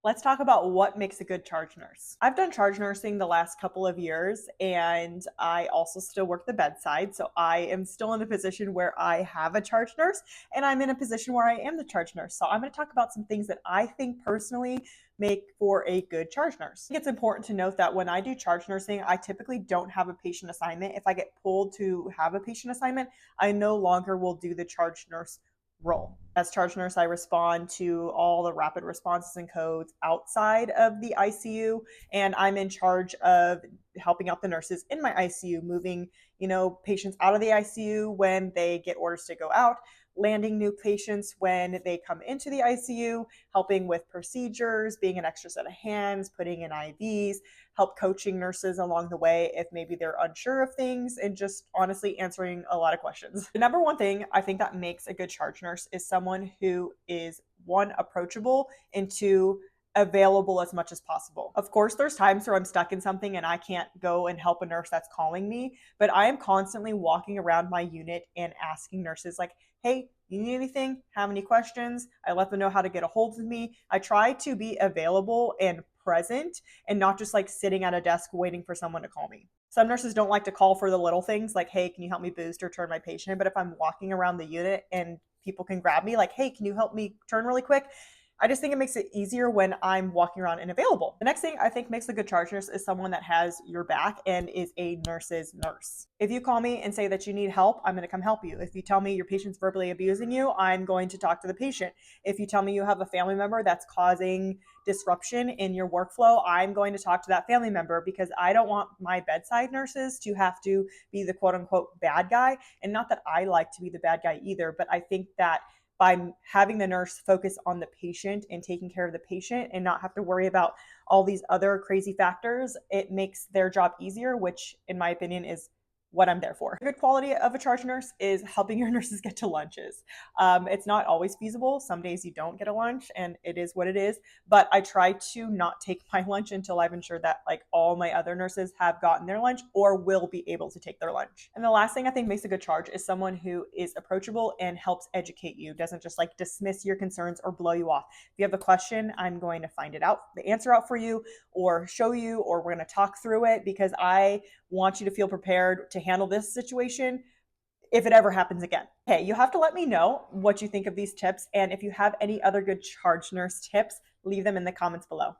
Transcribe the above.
Let's talk about what makes a good charge nurse. I've done charge nursing the last couple of years, and I also still work the bedside. So I am still in a position where I have a charge nurse, and I'm in a position where I am the charge nurse. So I'm going to talk about some things that I think personally make for a good charge nurse. I think it's important to note that when I do charge nursing, I typically don't have a patient assignment. If I get pulled to have a patient assignment, I no longer will do the charge nurse role. As charge nurse, I respond to all the rapid responses and codes outside of the ICU, and I'm in charge of helping out the nurses in my ICU, moving, patients out of the ICU when they get orders to go out, landing new patients when they come into the ICU, helping with procedures, being an extra set of hands, putting in IVs, help coaching nurses along the way if maybe they're unsure of things, and just honestly answering a lot of questions. The number one thing I think that makes a good charge nurse is someone who is, one, approachable, and two, available as much as possible. Of course, there's times where I'm stuck in something and I can't go and help a nurse that's calling me, but I am constantly walking around my unit and asking nurses like, hey, you need anything? Have any questions? I let them know how to get a hold of me. I try to be available and present and not just like sitting at a desk waiting for someone to call me. Some nurses don't like to call for the little things like, hey, can you help me boost or turn my patient in? But if I'm walking around the unit and people can grab me like, hey, can you help me turn really quick? I just think it makes it easier when I'm walking around and available. The next thing I think makes a good charge nurse is someone that has your back and is a nurse's nurse. If you call me and say that you need help, I'm going to come help you. If you tell me your patient's verbally abusing you, I'm going to talk to the patient. If you tell me you have a family member that's causing disruption in your workflow, I'm going to talk to that family member because I don't want my bedside nurses to have to be the quote unquote bad guy. And not that I like to be the bad guy either, but I think that by having the nurse focus on the patient and taking care of the patient and not have to worry about all these other crazy factors, it makes their job easier, which in my opinion is what I'm there for. A good quality of a charge nurse is helping your nurses get to lunches. It's not always feasible. Some days you don't get a lunch and it is what it is, but I try to not take my lunch until I've ensured that like all my other nurses have gotten their lunch or will be able to take their lunch. And the last thing I think makes a good charge is someone who is approachable and helps educate you, doesn't just like dismiss your concerns or blow you off. If you have a question, I'm going to find the answer out for you or show you, or we're going to talk through it because I want you to feel prepared to handle this situation if it ever happens again. Okay, you have to let me know what you think of these tips, and if you have any other good charge nurse tips, leave them in the comments below.